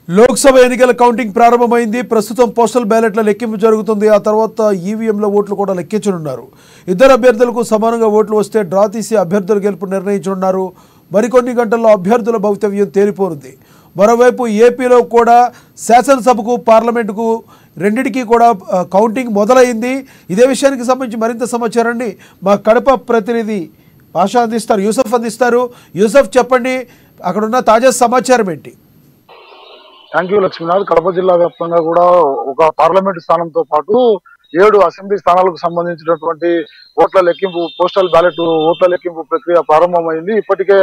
లోక్సభ ఎన్నికల కౌంటింగ్ ప్రారంభమైంది. ప్రస్తుతం పోస్టల్ బ్యాలెట్ల లెక్కింపు జరుగుతుంది. ఆ తర్వాత ఈవీఎంల ఓట్లు కూడా లెక్కించనున్నారు. ఇద్దరు అభ్యర్థులకు సమానంగా ఓట్లు వస్తే డ్రా తీసి అభ్యర్థుల గెలుపు నిర్ణయించనున్నారు. మరికొన్ని గంటల్లో అభ్యర్థుల భవితవ్యం తేలిపోనుంది. మరోవైపు ఏపీలో కూడా శాసనసభకు పార్లమెంటుకు రెండిటికి కూడా కౌంటింగ్ మొదలైంది. ఇదే విషయానికి సంబంధించి మరింత సమాచారాన్ని మా కడప ప్రతినిధి భాష అందిస్తారు, యూసఫ్ అందిస్తారు. యూసఫ్, చెప్పండి, అక్కడున్న తాజా సమాచారం ఏంటి? Thank you Lakshminath. కడప జిల్లా వ్యాప్తంగా కూడా ఒక పార్లమెంట్ స్థానంతో పాటు 7 అసెంబ్లీ స్థానాలకు సంబంధించినటువంటి ఓట్ల లెక్కింపు, పోస్టల్ బ్యాలెట్ ఓట్ల లెక్కింపు ప్రక్రియ ప్రారంభమైంది. ఇప్పటికే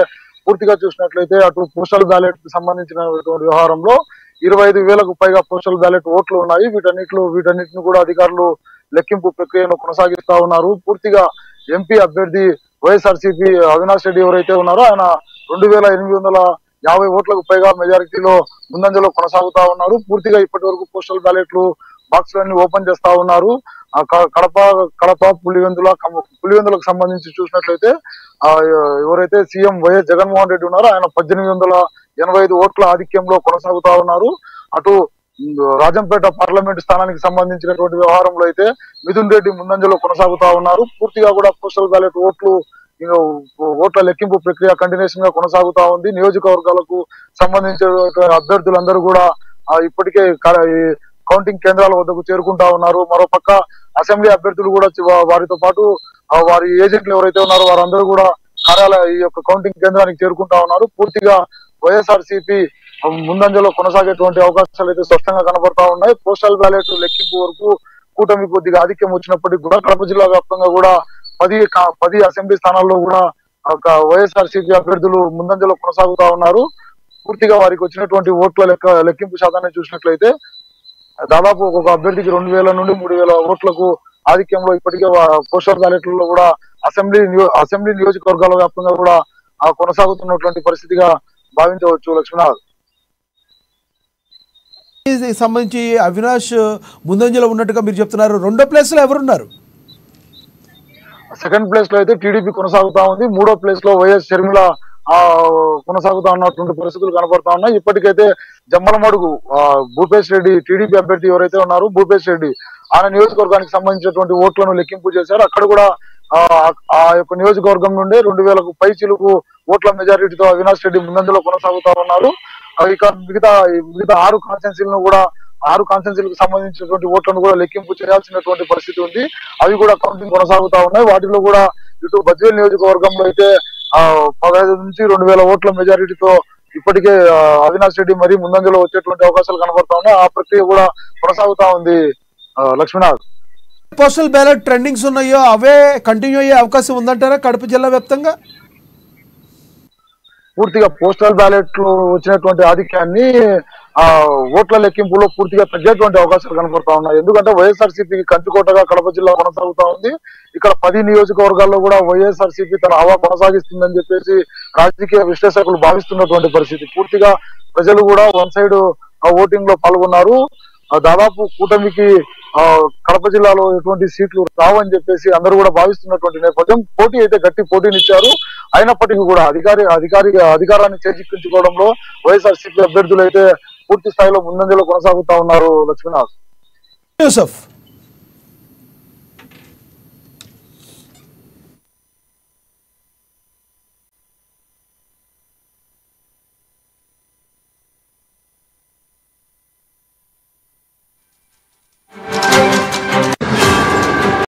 పూర్తిగా చూసినట్లయితే అటు పోస్టల్ బ్యాలెట్ కి సంబంధించినటువంటి వ్యవహారంలో 25,000కు పైగా పోస్టల్ బ్యాలెట్ ఓట్లు ఉన్నాయి. వీటన్నిటిని కూడా అధికారులు లెక్కింపు ప్రక్రియను కొనసాగిస్తా ఉన్నారు. పూర్తిగా ఎంపీ అభ్యర్థి వైఎస్ఆర్సీపీ అవినాష్ రెడ్డి ఎవరైతే ఉన్నారో ఆయన 2,850 ఓట్లకు పైగా మెజారిటీలో ముందంజలో కొనసాగుతా ఉన్నారు. పూర్తిగా ఇప్పటి వరకు పోస్టల్ బ్యాలెట్లు బాక్స్ లన్నీ ఓపెన్ చేస్తా ఉన్నారు. కడప పులివెందులకు సంబంధించి చూసినట్లయితే ఎవరైతే సీఎం వైఎస్ జగన్మోహన్ రెడ్డి ఉన్నారో ఆయన 1,885 ఓట్ల ఆధిక్యంలో కొనసాగుతా ఉన్నారు. అటు రాజంపేట పార్లమెంట్ స్థానానికి సంబంధించినటువంటి వ్యవహారంలో అయితే మిథున్ రెడ్డి ముందంజలో కొనసాగుతా ఉన్నారు. పూర్తిగా కూడా పోస్టల్ బ్యాలెట్ ఓట్ల లెక్కింపు ప్రక్రియ కంటిన్యూషన్ గా కొనసాగుతా ఉంది. నియోజకవర్గాలకు సంబంధించిన అభ్యర్థులందరూ కూడా ఇప్పటికే కౌంటింగ్ కేంద్రాల వద్దకు చేరుకుంటా ఉన్నారు. మరోపక్క అసెంబ్లీ అభ్యర్థులు కూడా వారితో పాటు వారి ఏజెంట్లు ఎవరైతే ఉన్నారో వారందరూ కూడా ఈ యొక్క కౌంటింగ్ కేంద్రానికి చేరుకుంటా ఉన్నారు. పూర్తిగా వైఎస్ఆర్సీపీ ముందంజలో కొనసాగేటువంటి అవకాశాలు అయితే స్పష్టంగా కనబడతా ఉన్నాయి. పోస్టల్ బ్యాలెట్ లెక్కింపు వరకు కూటమి కొద్దిగా ఆధిక్యం వచ్చినప్పటికీ కూడా కడప జిల్లా వ్యాప్తంగా కూడా 10 అసెంబ్లీ స్థానాల్లో కూడా వైఎస్ఆర్సీపీ అభ్యర్థులు ముందంజలో కొనసాగుతా ఉన్నారు. పూర్తిగా వారికి వచ్చినటువంటి ఓట్ల లెక్కింపు శాతాన్ని చూసినట్లయితే దాదాపు ఒక అభ్యర్థికి 2,000 నుండి 3,000 ఓట్లకు ఆధిక్యంలో ఇప్పటికే పోస్టల్ బ్యాలెట్లలో కూడా అసెంబ్లీ నియోజకవర్గాల వ్యాప్తంగా కూడా కొనసాగుతున్నటువంటి పరిస్థితిగా భావించవచ్చు లక్ష్మీనాథ్. సంబంధించి అవినాష్ ముందంజలో ఉన్నట్టుగా మీరు చెప్తున్నారు. రెండో ప్లేస్ లో ఎవరున్నారు? సెకండ్ ప్లేస్ లో అయితే టీడీపీ కొనసాగుతా ఉంది. మూడో ప్లేస్ లో వైఎస్ షర్మిల కొనసాగుతా ఉన్నటువంటి పరిస్థితులు కనబడతా ఉన్నాయి. ఇప్పటికైతే జమ్మలమడుగు భూపేష్ రెడ్డి టీడీపీ అభ్యర్థి ఎవరైతే ఉన్నారో భూపేష్ రెడ్డి ఆయన నియోజకవర్గానికి సంబంధించినటువంటి ఓట్లను లెక్కింపు చేశారు. అక్కడ కూడా ఆ యొక్క నియోజకవర్గం నుండి 2,000కు పై చిలుకు ఓట్ల మెజారిటీతో అవినాష్ రెడ్డి ముందంజలో కొనసాగుతా ఉన్నారు. ఇక మిగతా 6 కాన్స్టిట్యున్సీలకు సంబంధించినటువంటి ఓట్లను కూడా లెక్కింపు చేయాల్సినటువంటి పరిస్థితి ఉంది. అవి కూడా కౌంటింగ్ కొనసాగుతా ఉన్నాయి. వాటిలో కూడా ఇటు బద్వేల్ నియోజకవర్గంలో అయితే 15 నుంచి 2,000 ఓట్ల మెజారిటీతో ఇప్పటికే అవినాష్ రెడ్డి మరి ముందంజలో వచ్చేటువంటి అవకాశాలు కనబడతా ఉన్నాయి. ఆ ప్రక్రియ కూడా కొనసాగుతా ఉంది లక్ష్మీనాథ్. పోస్టల్ బ్యాలెట్ ట్రెండింగ్స్ ఉన్నాయో అవే కంటిన్యూ అయ్యే అవకాశం ఉందంటారా కడప జిల్లా వ్యాప్తంగా? పూర్తిగా పోస్టల్ బ్యాలెట్ లో వచ్చినటువంటి ఆధిక్యాన్ని ఓట్ల లెక్కింపులో పూర్తిగా తగ్గేటువంటి అవకాశాలు కనబడతా ఉన్నాయి. ఎందుకంటే వైఎస్ఆర్సీపీకి కంచుకోటగా కడప జిల్లా కొనసాగుతా ఉంది. ఇక్కడ 10 నియోజకవర్గాల్లో కూడా వైఎస్ఆర్సీపీ తన హవా కొనసాగిస్తుందని చెప్పేసి రాజకీయ విశ్లేషకులు భావిస్తున్నటువంటి పరిస్థితి. పూర్తిగా ప్రజలు కూడా వన్ సైడ్ ఓటింగ్ లో పాల్గొన్నారు. దాదాపు కూటమికి కడప జిల్లాలో ఎటువంటి సీట్లు రావని చెప్పేసి అందరూ కూడా భావిస్తున్నటువంటి నేపథ్యం. పోటీ అయితే గట్టి పోటీనిచ్చారు. అయినప్పటికీ కూడా అధికారాన్ని చేజిక్కించుకోవడంలో వైఎస్ఆర్సీపీ అభ్యర్థులు అయితే పూర్తి స్థాయిలో ముందంజలో కొనసాగుతా ఉన్నారు లక్ష్మీనాథ్. యూసఫ్.